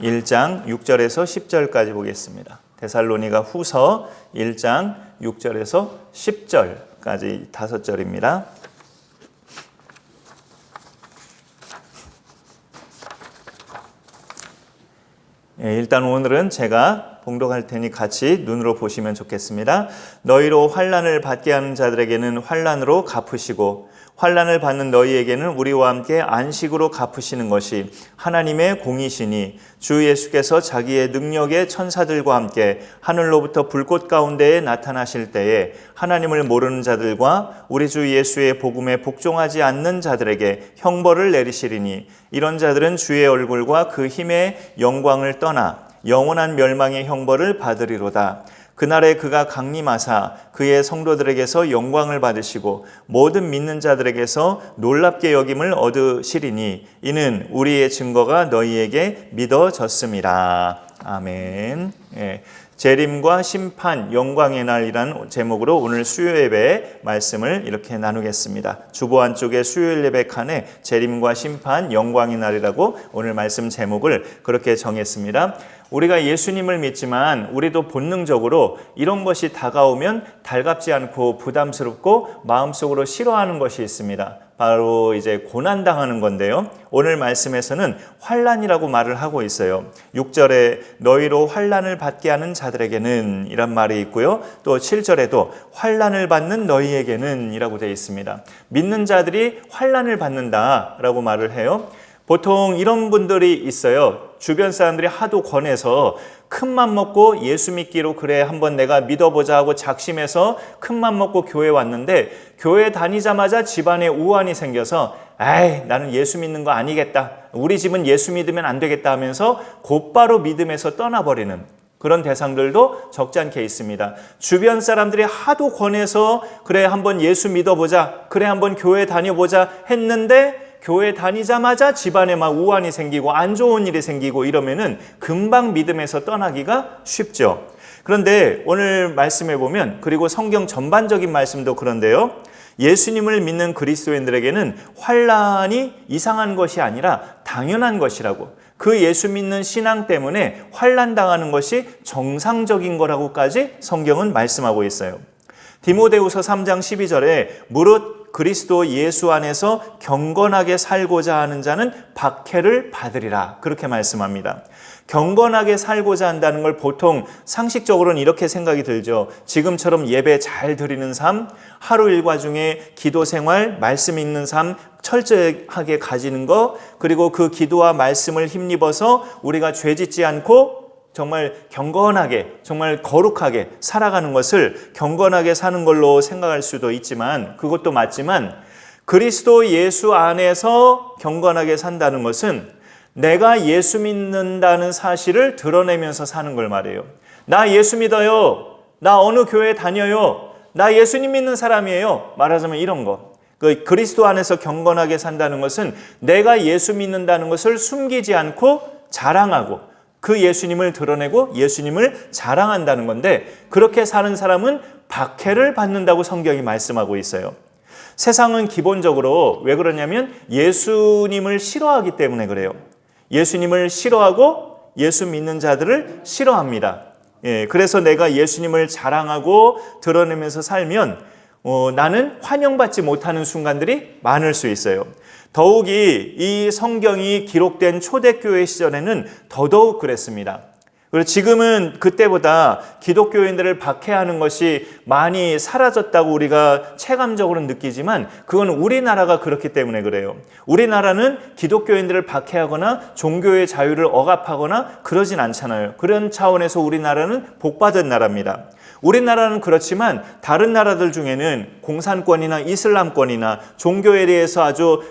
1장 6절에서 10절까지 보겠습니다. 데살로니가 후서 1장 6절에서 10절까지 5절입니다. 일단 오늘은 제가 봉독할 테니 같이 눈으로 보시면 좋겠습니다. 너희로 환난을 받게 하는 자들에게는 환난으로 갚으시고 환난을 받는 너희에게는 우리와 함께 안식으로 갚으시는 것이 하나님의 공이시니 주 예수께서 자기의 능력의 천사들과 함께 하늘로부터 불꽃 가운데에 나타나실 때에 하나님을 모르는 자들과 우리 주 예수의 복음에 복종하지 않는 자들에게 형벌을 내리시리니 이런 자들은 주의 얼굴과 그 힘의 영광을 떠나 영원한 멸망의 형벌을 받으리로다. 그날에 그가 강림하사 그의 성도들에게서 영광을 받으시고 모든 믿는 자들에게서 놀랍게 여김을 얻으시리니 이는 우리의 증거가 너희에게 믿어졌음이라. 아멘. 재림과 심판, 영광의 날이라는 제목으로 오늘 수요 예배 말씀을 이렇게 나누겠습니다. 주보 안쪽에 수요일 예배 칸에 재림과 심판, 영광의 날이라고 오늘 말씀 제목을 그렇게 정했습니다. 우리가 예수님을 믿지만 우리도 본능적으로 이런 것이 다가오면 달갑지 않고 부담스럽고 마음속으로 싫어하는 것이 있습니다. 바로 이제 고난당하는 건데요. 오늘 말씀에서는 환난이라고 말을 하고 있어요. 6절에 너희로 환난을 받게 하는 자들에게는 이란 말이 있고요. 또 7절에도 환난을 받는 너희에게는 이라고 되어 있습니다. 믿는 자들이 환난을 받는다라고 말을 해요. 보통 이런 분들이 있어요. 주변 사람들이 하도 권해서 큰맘 먹고 예수 믿기로 그래 한번 내가 믿어보자 하고 작심해서 큰맘 먹고 교회 왔는데 교회 다니자마자 집안에 우환이 생겨서 에이 나는 예수 믿는 거 아니겠다. 우리 집은 예수 믿으면 안 되겠다 하면서 곧바로 믿음에서 떠나버리는 그런 대상들도 적지 않게 있습니다. 주변 사람들이 하도 권해서 그래 한번 예수 믿어보자. 그래 한번 교회 다녀보자 했는데 교회 다니자마자 집안에 막 우환이 생기고 안 좋은 일이 생기고 이러면은 금방 믿음에서 떠나기가 쉽죠. 그런데 오늘 말씀해 보면 그리고 성경 전반적인 말씀도 그런데요. 예수님을 믿는 그리스도인들에게는 환난이 이상한 것이 아니라 당연한 것이라고 그 예수 믿는 신앙 때문에 환난 당하는 것이 정상적인 거라고까지 성경은 말씀하고 있어요. 디모데후서 3장 12절에 무릇 그리스도 예수 안에서 경건하게 살고자 하는 자는 박해를 받으리라 그렇게 말씀합니다. 경건하게 살고자 한다는 걸 보통 상식적으로는 이렇게 생각이 들죠. 지금처럼 예배 잘 드리는 삶, 하루 일과 중에 기도 생활, 말씀 읽는 삶 철저하게 가지는 것, 그리고 그 기도와 말씀을 힘입어서 우리가 죄짓지 않고 정말 경건하게, 정말 거룩하게 살아가는 것을 경건하게 사는 걸로 생각할 수도 있지만 그것도 맞지만 그리스도 예수 안에서 경건하게 산다는 것은 내가 예수 믿는다는 사실을 드러내면서 사는 걸 말해요. 나 예수 믿어요. 나 어느 교회 다녀요. 나 예수님 믿는 사람이에요. 말하자면 이런 거. 그 그리스도 안에서 경건하게 산다는 것은 내가 예수 믿는다는 것을 숨기지 않고 자랑하고 그 예수님을 드러내고 예수님을 자랑한다는 건데 그렇게 사는 사람은 박해를 받는다고 성경이 말씀하고 있어요. 세상은 기본적으로 왜 그러냐면 예수님을 싫어하기 때문에 그래요. 예수님을 싫어하고 예수 믿는 자들을 싫어합니다. 그래서 내가 예수님을 자랑하고 드러내면서 살면 나는 환영받지 못하는 순간들이 많을 수 있어요. 더욱이 이 성경이 기록된 초대교회 시절에는 더더욱 그랬습니다. 그리고 지금은 그때보다 기독교인들을 박해하는 것이 많이 사라졌다고 우리가 체감적으로 느끼지만 그건 우리나라가 그렇기 때문에 그래요. 우리나라는 기독교인들을 박해하거나 종교의 자유를 억압하거나 그러진 않잖아요. 그런 차원에서 우리나라는 복받은 나라입니다. 우리나라는 그렇지만 다른 나라들 중에는 공산권이나 이슬람권이나 종교에 대해서 아주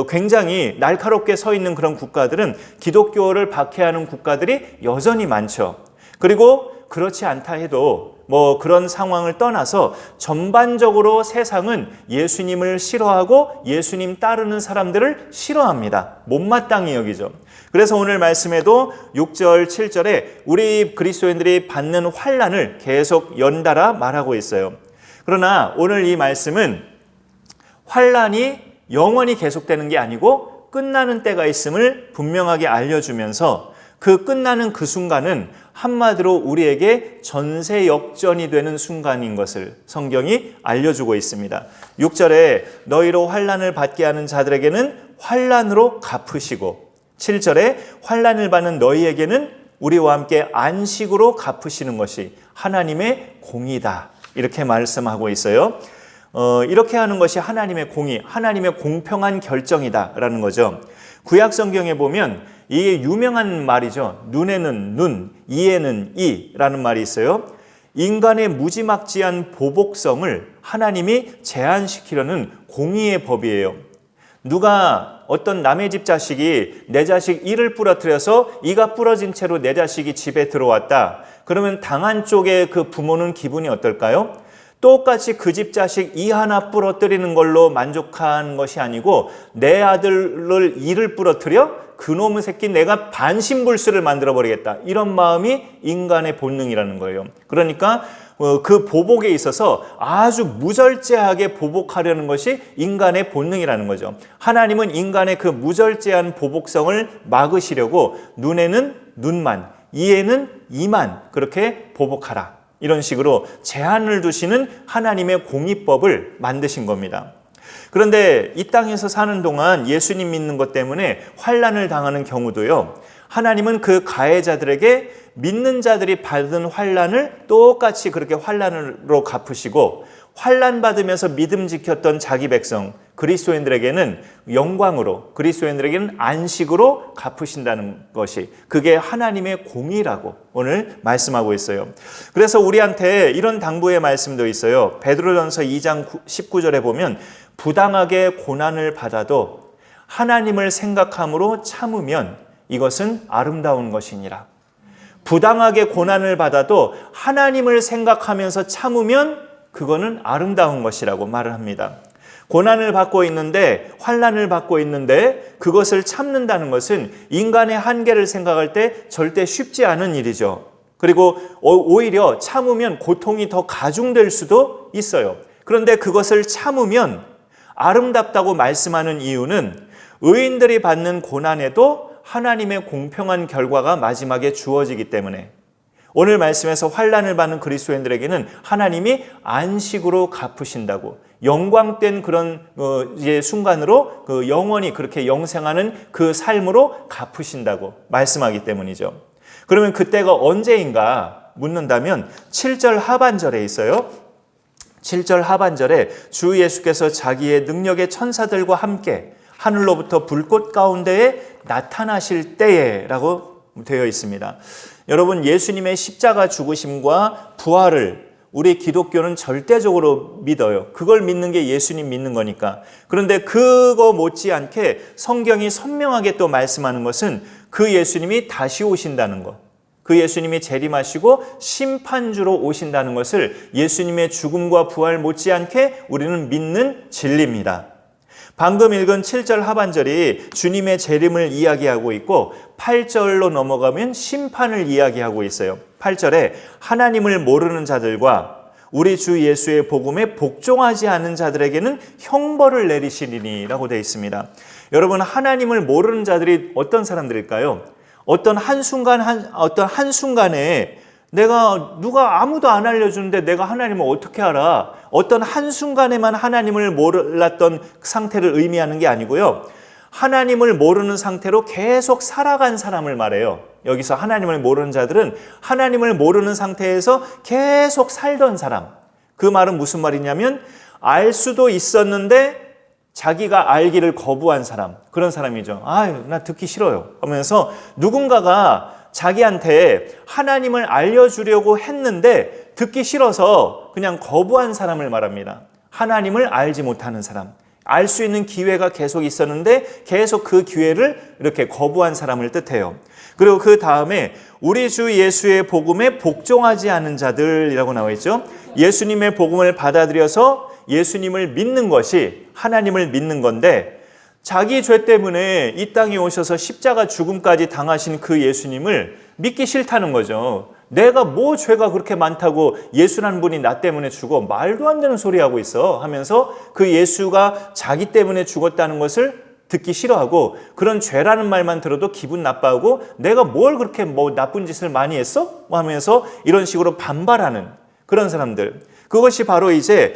굉장히 날카롭게 서 있는 그런 국가들은 기독교를 박해하는 국가들이 여전히 많죠. 그리고 그렇지 않다 해도 그런 상황을 떠나서 전반적으로 세상은 예수님을 싫어하고 예수님 따르는 사람들을 싫어합니다. 못마땅히 여기죠. 그래서 오늘 말씀에도 6절, 7절에 우리 그리스도인들이 받는 환난을 계속 연달아 말하고 있어요. 그러나 오늘 이 말씀은 환난이 영원히 계속되는 게 아니고 끝나는 때가 있음을 분명하게 알려주면서 그 끝나는 그 순간은 한마디로 우리에게 전세 역전이 되는 순간인 것을 성경이 알려주고 있습니다. 6절에 너희로 환난을 받게 하는 자들에게는 환난으로 갚으시고, 7절에 환난을 받는 너희에게는 우리와 함께 안식으로 갚으시는 것이 하나님의 공의다, 이렇게 말씀하고 있어요. 이렇게 하는 것이 하나님의 공의, 하나님의 공평한 결정이다라는 거죠. 구약 성경에 보면 이게 유명한 말이죠. 눈에는 눈, 이에는 이라는 말이 있어요. 인간의 무지막지한 보복성을 하나님이 제한시키려는 공의의 법이에요. 누가 어떤 남의 집 자식이 내 자식 이를 부러뜨려서 이가 부러진 채로 내 자식이 집에 들어왔다. 그러면 당한 쪽의 그 부모는 기분이 어떨까요? 똑같이 그 집 자식 이 하나 부러뜨리는 걸로 만족한 것이 아니고 내 아들을 이를 부러뜨려 그놈의 새끼 내가 반신불수를 만들어버리겠다, 이런 마음이 인간의 본능이라는 거예요. 그러니까 그 보복에 있어서 아주 무절제하게 보복하려는 것이 인간의 본능이라는 거죠. 하나님은 인간의 그 무절제한 보복성을 막으시려고 눈에는 눈만, 이에는 이만 그렇게 보복하라, 이런 식으로 제한을 두시는 하나님의 공의법을 만드신 겁니다. 그런데 이 땅에서 사는 동안 예수님 믿는 것 때문에 환난을 당하는 경우도요, 하나님은 그 가해자들에게 믿는 자들이 받은 환난을 똑같이 그렇게 환난으로 갚으시고, 환난 받으면서 믿음 지켰던 자기 백성 그리스도인들에게는 영광으로, 그리스도인들에게는 안식으로 갚으신다는 것이, 그게 하나님의 공의라고 오늘 말씀하고 있어요. 그래서 우리한테 이런 당부의 말씀도 있어요. 베드로전서 2장 19절에 보면 부당하게 고난을 받아도 하나님을 생각함으로 참으면 이것은 아름다운 것이니라. 부당하게 고난을 받아도 하나님을 생각하면서 참으면 그거는 아름다운 것이라고 말을 합니다. 고난을 받고 있는데, 환난을 받고 있는데 그것을 참는다는 것은 인간의 한계를 생각할 때 절대 쉽지 않은 일이죠. 그리고 오히려 참으면 고통이 더 가중될 수도 있어요. 그런데 그것을 참으면 아름답다고 말씀하는 이유는 의인들이 받는 고난에도 하나님의 공평한 결과가 마지막에 주어지기 때문에, 오늘 말씀에서 환난을 받는 그리스도인들에게는 하나님이 안식으로 갚으신다고, 영광된 그런 순간으로 영원히 그렇게 영생하는 그 삶으로 갚으신다고 말씀하기 때문이죠. 그러면 그때가 언제인가 묻는다면 7절 하반절에 있어요. 7절 하반절에 주 예수께서 자기의 능력의 천사들과 함께 하늘로부터 불꽃 가운데에 나타나실 때에 라고 되어 있습니다. 여러분, 예수님의 십자가 죽으심과 부활을 우리 기독교는 절대적으로 믿어요. 그걸 믿는 게 예수님 믿는 거니까. 그런데 그거 못지않게 성경이 선명하게 또 말씀하는 것은 그 예수님이 다시 오신다는 것, 그 예수님이 재림하시고 심판주로 오신다는 것을 예수님의 죽음과 부활 못지않게 우리는 믿는 진리입니다. 방금 읽은 7절 하반절이 주님의 재림을 이야기하고 있고 8절로 넘어가면 심판을 이야기하고 있어요. 8절에 하나님을 모르는 자들과 우리 주 예수의 복음에 복종하지 않은 자들에게는 형벌을 내리시리니 라고 되어 있습니다. 여러분, 하나님을 모르는 자들이 어떤 사람들일까요? 어떤 한순간에 누가 아무도 안 알려주는데 내가 하나님을 어떻게 알아? 어떤 한순간에만 하나님을 몰랐던 상태를 의미하는 게 아니고요. 하나님을 모르는 상태로 계속 살아간 사람을 말해요. 여기서 하나님을 모르는 자들은 하나님을 모르는 상태에서 계속 살던 사람. 그 말은 무슨 말이냐면 알 수도 있었는데 자기가 알기를 거부한 사람, 그런 사람이죠. 나 듣기 싫어요 하면서 누군가가 자기한테 하나님을 알려주려고 했는데 듣기 싫어서 그냥 거부한 사람을 말합니다. 하나님을 알지 못하는 사람, 알 수 있는 기회가 계속 있었는데 계속 그 기회를 이렇게 거부한 사람을 뜻해요. 그리고 그 다음에 우리 주 예수의 복음에 복종하지 않은 자들이라고 나와 있죠. 예수님의 복음을 받아들여서 예수님을 믿는 것이 하나님을 믿는 건데, 자기 죄 때문에 이 땅에 오셔서 십자가 죽음까지 당하신 그 예수님을 믿기 싫다는 거죠. 내가 뭐 죄가 그렇게 많다고 예수라는 분이 나 때문에 죽어, 말도 안 되는 소리 하고 있어 하면서 그 예수가 자기 때문에 죽었다는 것을 듣기 싫어하고 그런 죄라는 말만 들어도 기분 나빠하고 내가 뭘 그렇게 나쁜 짓을 많이 했어? 하면서 이런 식으로 반발하는 그런 사람들. 그것이 바로 이제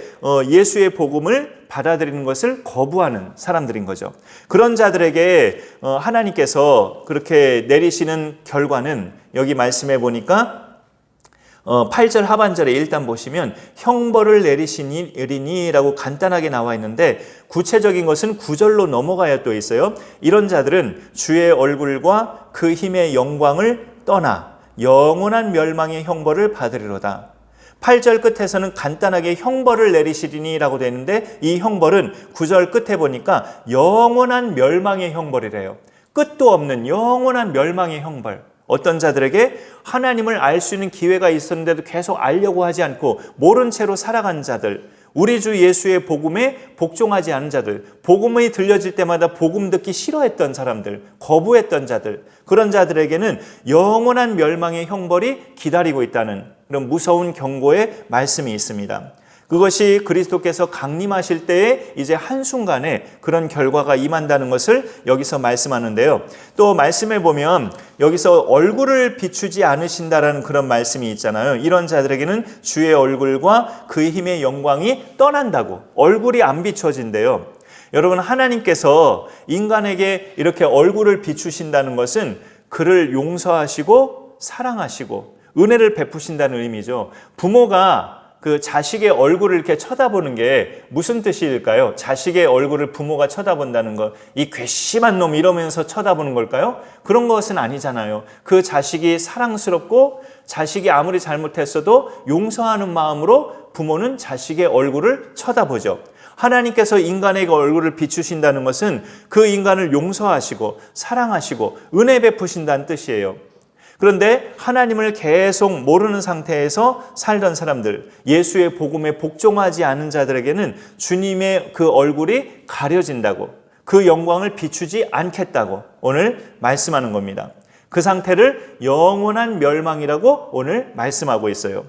예수의 복음을 받아들이는 것을 거부하는 사람들인 거죠. 그런 자들에게 하나님께서 그렇게 내리시는 결과는 여기 말씀해 보니까 8절 하반절에 일단 보시면 형벌을 내리시니 라고 간단하게 나와 있는데 구체적인 것은 9절로 넘어가야 또 있어요. 이런 자들은 주의 얼굴과 그 힘의 영광을 떠나 영원한 멸망의 형벌을 받으리로다. 8절 끝에서는 간단하게 형벌을 내리시리니 라고 되어 있는데 이 형벌은 9절 끝에 보니까 영원한 멸망의 형벌이래요. 끝도 없는 영원한 멸망의 형벌. 어떤 자들에게 하나님을 알 수 있는 기회가 있었는데도 계속 알려고 하지 않고 모른 채로 살아간 자들, 우리 주 예수의 복음에 복종하지 않은 자들, 복음이 들려질 때마다 복음 듣기 싫어했던 사람들, 거부했던 자들, 그런 자들에게는 영원한 멸망의 형벌이 기다리고 있다는 그런 무서운 경고의 말씀이 있습니다. 그것이 그리스도께서 강림하실 때에 이제 한순간에 그런 결과가 임한다는 것을 여기서 말씀하는데요. 또 말씀해 보면 여기서 얼굴을 비추지 않으신다라는 그런 말씀이 있잖아요. 이런 자들에게는 주의 얼굴과 그 힘의 영광이 떠난다고. 얼굴이 안 비춰진대요. 여러분, 하나님께서 인간에게 이렇게 얼굴을 비추신다는 것은 그를 용서하시고 사랑하시고 은혜를 베푸신다는 의미죠. 부모가 그 자식의 얼굴을 이렇게 쳐다보는 게 무슨 뜻일까요? 자식의 얼굴을 부모가 쳐다본다는 것, 이 괘씸한 놈 이러면서 쳐다보는 걸까요? 그런 것은 아니잖아요. 그 자식이 사랑스럽고 자식이 아무리 잘못했어도 용서하는 마음으로 부모는 자식의 얼굴을 쳐다보죠. 하나님께서 인간에게 얼굴을 비추신다는 것은 그 인간을 용서하시고 사랑하시고 은혜 베푸신다는 뜻이에요. 그런데 하나님을 계속 모르는 상태에서 살던 사람들, 예수의 복음에 복종하지 않은 자들에게는 주님의 그 얼굴이 가려진다고, 그 영광을 비추지 않겠다고 오늘 말씀하는 겁니다. 그 상태를 영원한 멸망이라고 오늘 말씀하고 있어요.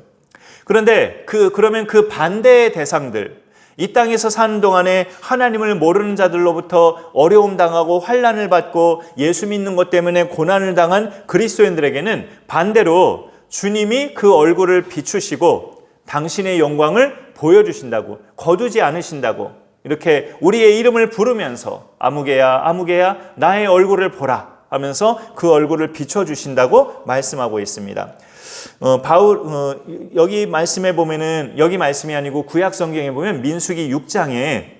그런데 그러면 그 반대의 대상들, 이 땅에서 사는 동안에 하나님을 모르는 자들로부터 어려움 당하고 환난을 받고 예수 믿는 것 때문에 고난을 당한 그리스도인들에게는 반대로 주님이 그 얼굴을 비추시고 당신의 영광을 보여주신다고, 거두지 않으신다고, 이렇게 우리의 이름을 부르면서 아무개야 아무개야 나의 얼굴을 보라 하면서 그 얼굴을 비춰주신다고 말씀하고 있습니다. 여기 말씀해 보면은, 여기 말씀이 아니고 구약 성경에 보면 민수기 6장에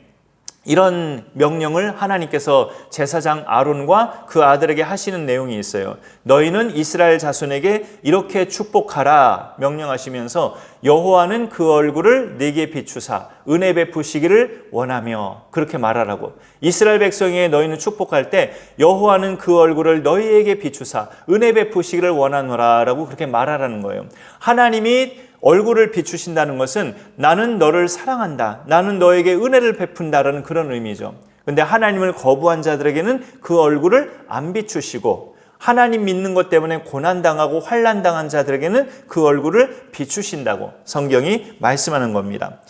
이런 명령을 하나님께서 제사장 아론과 그 아들에게 하시는 내용이 있어요. 너희는 이스라엘 자손에게 이렇게 축복하라 명령하시면서 여호와는 그 얼굴을 네게 비추사 은혜 베푸시기를 원하며, 그렇게 말하라고. 이스라엘 백성에게 너희는 축복할 때 여호와는 그 얼굴을 너희에게 비추사 은혜 베푸시기를 원하노라 라고 그렇게 말하라는 거예요. 하나님이 얼굴을 비추신다는 것은 나는 너를 사랑한다, 나는 너에게 은혜를 베푼다라는 그런 의미죠. 그런데 하나님을 거부한 자들에게는 그 얼굴을 안 비추시고, 하나님 믿는 것 때문에 고난당하고 환난당한 자들에게는 그 얼굴을 비추신다고 성경이 말씀하는 겁니다.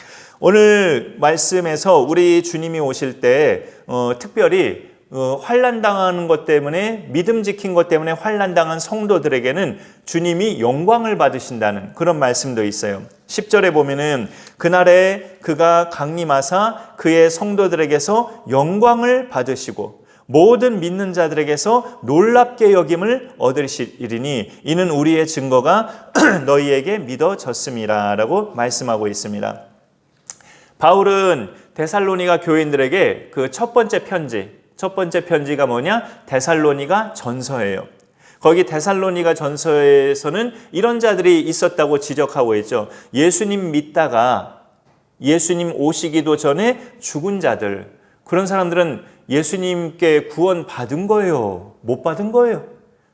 오늘 말씀에서 우리 주님이 오실 때 특별히 환난당하는 것 때문에, 믿음 지킨 것 때문에 환난당한 성도들에게는 주님이 영광을 받으신다는 그런 말씀도 있어요. 10절에 보면은 그날에 그가 강림하사 그의 성도들에게서 영광을 받으시고 모든 믿는 자들에게서 놀랍게 여김을 얻으시리니 이는 우리의 증거가 너희에게 믿어졌음이라 라고 말씀하고 있습니다. 바울은 데살로니가 교인들에게 그 첫 번째 편지가 뭐냐? 데살로니가 전서예요. 거기 데살로니가 전서에서는 이런 자들이 있었다고 지적하고 있죠. 예수님 믿다가 예수님 오시기도 전에 죽은 자들, 그런 사람들은 예수님께 구원 받은 거예요? 못 받은 거예요?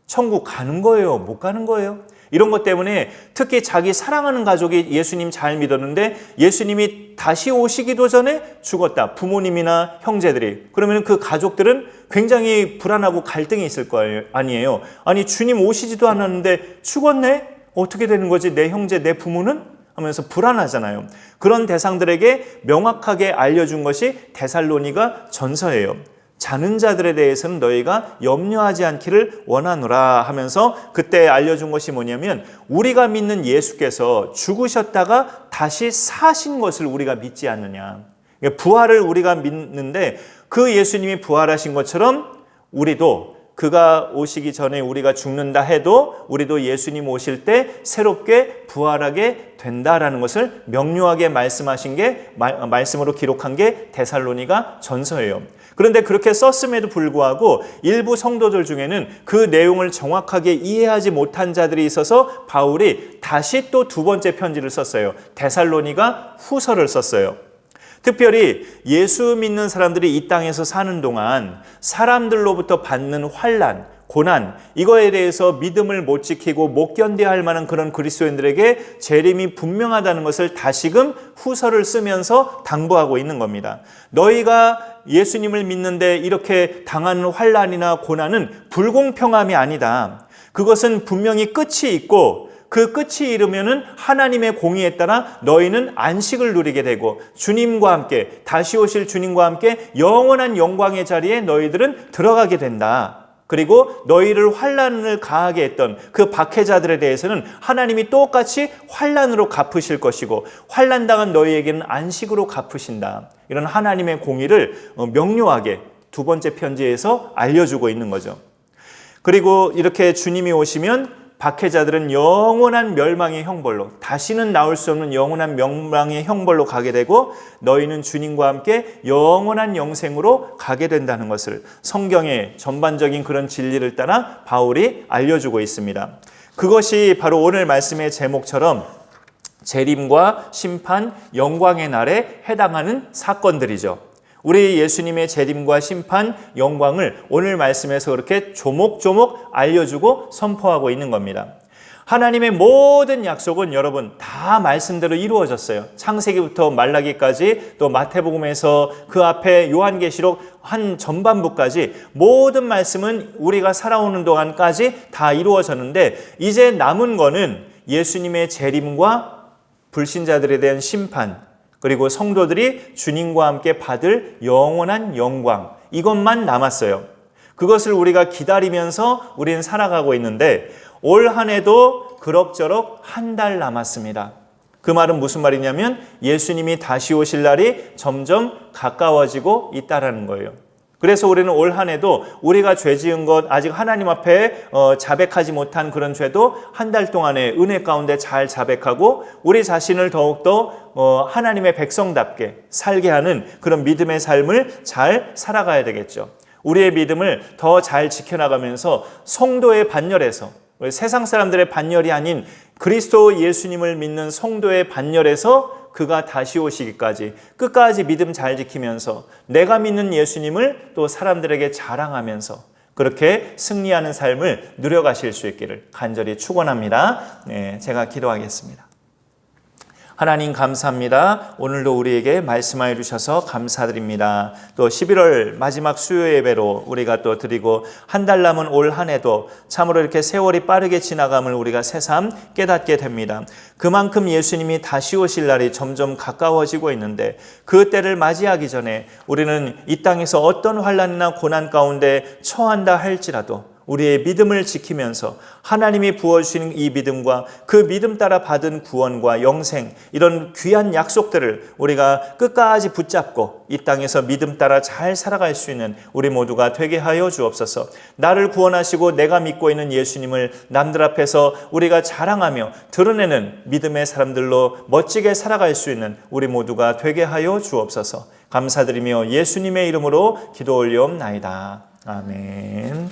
천국 가는 거예요? 못 가는 거예요? 이런 것 때문에 특히 자기 사랑하는 가족이 예수님 잘 믿었는데 예수님이 다시 오시기도 전에 죽었다. 부모님이나 형제들이. 그러면 그 가족들은 굉장히 불안하고 갈등이 있을 거 아니에요. 아니, 주님 오시지도 않았는데 죽었네? 어떻게 되는 거지? 내 형제, 내 부모는? 하면서 불안하잖아요. 그런 대상들에게 명확하게 알려준 것이 데살로니가 전서예요. 자는 자들에 대해서는 너희가 염려하지 않기를 원하노라 하면서 그때 알려준 것이 뭐냐면 우리가 믿는 예수께서 죽으셨다가 다시 사신 것을 우리가 믿지 않느냐. 부활을 우리가 믿는데 그 예수님이 부활하신 것처럼 우리도 그가 오시기 전에 우리가 죽는다 해도 우리도 예수님 오실 때 새롭게 부활하게 된다라는 것을 명료하게 말씀하신 게 말씀으로 기록한 게 데살로니가 전서예요. 그런데 그렇게 썼음에도 불구하고 일부 성도들 중에는 그 내용을 정확하게 이해하지 못한 자들이 있어서 바울이 다시 또 두 번째 편지를 썼어요. 데살로니가 후서를 썼어요. 특별히 예수 믿는 사람들이 이 땅에서 사는 동안 사람들로부터 받는 환난, 고난, 이거에 대해서 믿음을 못 지키고 못 견뎌야 할 만한 그런 그리스도인들에게 재림이 분명하다는 것을 다시금 후서를 쓰면서 당부하고 있는 겁니다. 너희가 예수님을 믿는데 이렇게 당하는 환난이나 고난은 불공평함이 아니다. 그것은 분명히 끝이 있고 그 끝이 이르면은 하나님의 공의에 따라 너희는 안식을 누리게 되고 주님과 함께 다시 오실 주님과 함께 영원한 영광의 자리에 너희들은 들어가게 된다. 그리고 너희를 환난을 가하게 했던 그 박해자들에 대해서는 하나님이 똑같이 환난으로 갚으실 것이고 환난당한 너희에게는 안식으로 갚으신다. 이런 하나님의 공의를 명료하게 두 번째 편지에서 알려주고 있는 거죠. 그리고 이렇게 주님이 오시면 박해자들은 영원한 멸망의 형벌로 다시는 나올 수 없는 영원한 멸망의 형벌로 가게 되고 너희는 주님과 함께 영원한 영생으로 가게 된다는 것을 성경의 전반적인 그런 진리를 따라 바울이 알려주고 있습니다. 그것이 바로 오늘 말씀의 제목처럼 재림과 심판, 영광의 날에 해당하는 사건들이죠. 우리 예수님의 재림과 심판, 영광을 오늘 말씀에서 그렇게 조목조목 알려주고 선포하고 있는 겁니다. 하나님의 모든 약속은 여러분 다 말씀대로 이루어졌어요. 창세기부터 말라기까지 또 마태복음에서 그 앞에 요한계시록 한 전반부까지 모든 말씀은 우리가 살아오는 동안까지 다 이루어졌는데 이제 남은 거는 예수님의 재림과 불신자들에 대한 심판, 그리고 성도들이 주님과 함께 받을 영원한 영광, 이것만 남았어요. 그것을 우리가 기다리면서 우리는 살아가고 있는데 올 한 해도 그럭저럭 한 달 남았습니다. 그 말은 무슨 말이냐면 예수님이 다시 오실 날이 점점 가까워지고 있다라는 거예요. 그래서 우리는 올 한 해도 우리가 죄 지은 것 아직 하나님 앞에 자백하지 못한 그런 죄도 한 달 동안에 은혜 가운데 잘 자백하고 우리 자신을 더욱더 하나님의 백성답게 살게 하는 그런 믿음의 삶을 잘 살아가야 되겠죠. 우리의 믿음을 더 잘 지켜나가면서 성도의 반열에서 세상 사람들의 반열이 아닌 그리스도 예수님을 믿는 성도의 반열에서 그가 다시 오시기까지 끝까지 믿음 잘 지키면서 내가 믿는 예수님을 또 사람들에게 자랑하면서 그렇게 승리하는 삶을 누려가실 수 있기를 간절히 축원합니다. 네, 제가 기도하겠습니다. 하나님 감사합니다. 오늘도 우리에게 말씀하여 주셔서 감사드립니다. 또 11월 마지막 수요 예배로 우리가 또 드리고 한 달 남은 올 한 해도 참으로 이렇게 세월이 빠르게 지나감을 우리가 새삼 깨닫게 됩니다. 그만큼 예수님이 다시 오실 날이 점점 가까워지고 있는데 그 때를 맞이하기 전에 우리는 이 땅에서 어떤 환난이나 고난 가운데 처한다 할지라도 우리의 믿음을 지키면서 하나님이 부어주시는 이 믿음과 그 믿음 따라 받은 구원과 영생 이런 귀한 약속들을 우리가 끝까지 붙잡고 이 땅에서 믿음 따라 잘 살아갈 수 있는 우리 모두가 되게 하여 주옵소서. 나를 구원하시고 내가 믿고 있는 예수님을 남들 앞에서 우리가 자랑하며 드러내는 믿음의 사람들로 멋지게 살아갈 수 있는 우리 모두가 되게 하여 주옵소서. 감사드리며 예수님의 이름으로 기도 올리옵나이다. 아멘.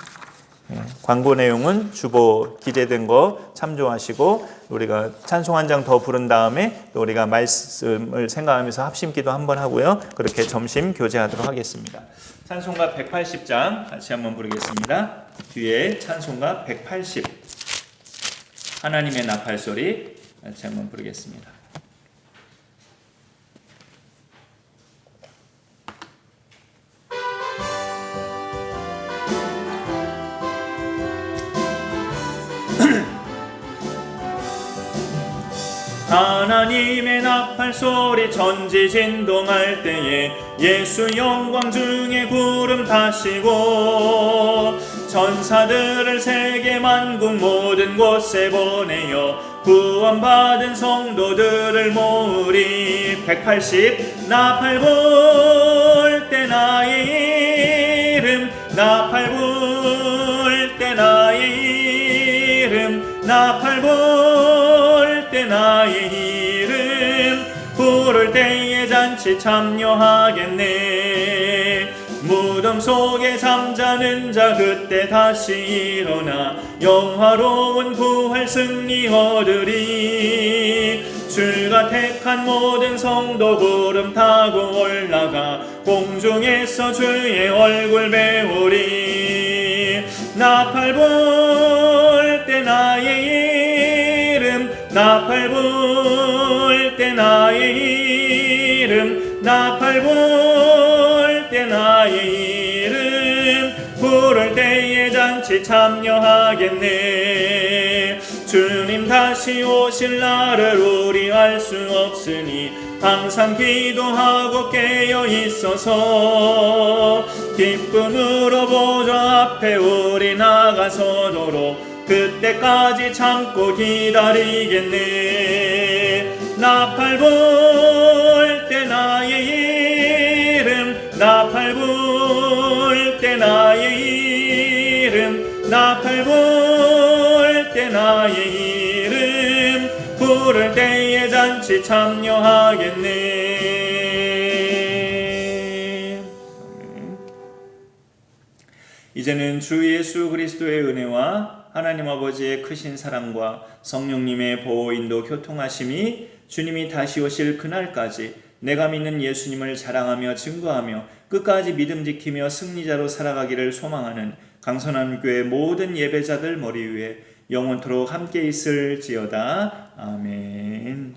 광고 내용은 주보 기재된 거 참조하시고 우리가 찬송 한 장 더 부른 다음에 또 우리가 말씀을 생각하면서 합심기도 한번 하고요. 그렇게 점심 교제하도록 하겠습니다. 찬송가 180장 같이 한번 부르겠습니다. 뒤에 찬송가 180 하나님의 나팔 소리 같이 한번 부르겠습니다. 하나님의 나팔 소리 전지 진동할 때에 예수 영광 중에 구름 타시고 천사들을 세계 만국 모든 곳에 보내어 구원받은 성도들을 모으리. 180 나팔 불 때 나의 이름 나팔 불 때 나의 이름 나팔 불 때 나의 이름 부를 때에 잔치 참여하겠네. 무덤 속에 잠자는 자 그때 다시 일어나 영화로운 부활 승리 얻으리. 주가 택한 모든 성도 구름 타고 올라가 공중에서 주의 얼굴 배우리. 나팔 불 때 나의 이름 나팔 불 때 나의 이름 나팔 불 때 나의 이름 부를 때에 잔치 참여하겠네. 주님 다시 오실 날을 우리 알 수 없으니 항상 기도하고 깨어 있어서 기쁨으로 보좌 앞에 우리 나가서도록 그때까지 참고 기다리겠네. 나팔 불 때 나의 이름 나팔 불 때 나의 이름 나팔 불 때 나의 이름 부를 때에 잔치 참여하겠네. 이제는 주 예수 그리스도의 은혜와 하나님 아버지의 크신 사랑과 성령님의 보호 인도 교통하심이 주님이 다시 오실 그날까지 내가 믿는 예수님을 자랑하며 증거하며 끝까지 믿음 지키며 승리자로 살아가기를 소망하는 강선한 교회 모든 예배자들 머리 위에 영원토록 함께 있을지어다. 아멘.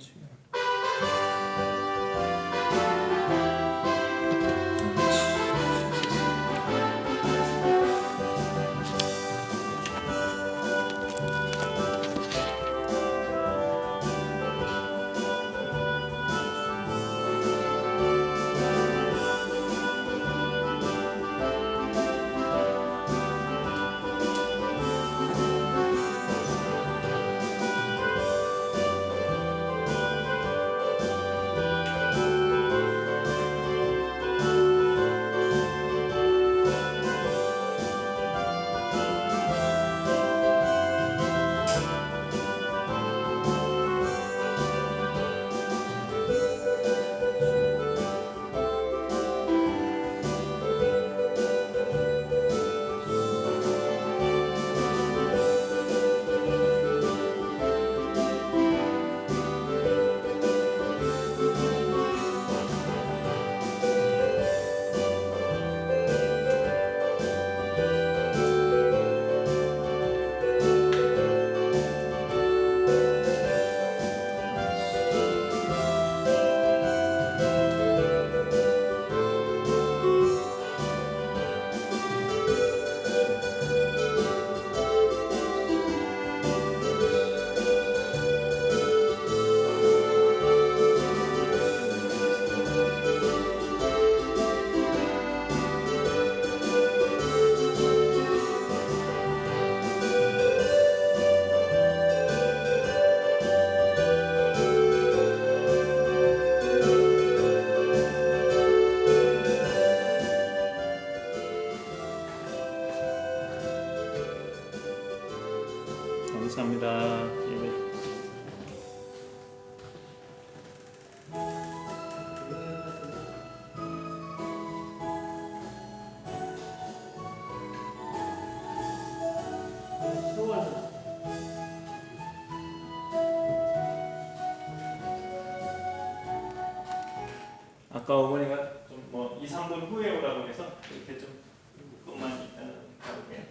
감사합니다. 아까 어머니가 좀 뭐 2, 3분 후에 오라고 해서 이렇게 좀 조금만 가볼게요.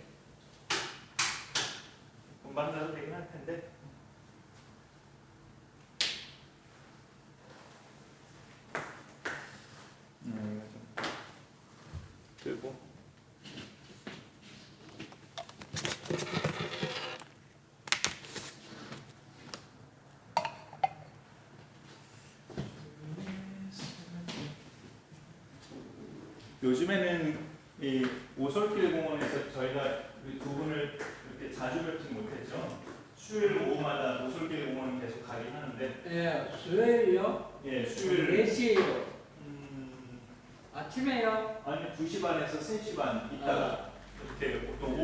금방 나도 되긴 할 텐데. 이거 좀 들고. 요즘에는 이 오솔길 공원에서 저희가 두 분을 이렇게 자주 뵙지 못했죠. 수요일 오후마다 오솔길 공원 계속 가긴 하는데. 예, 수요일요? 예, 수요일. 몇 시에요? 아침에요? 아니 2시 반에서 3시 반 있다가 이렇게 보통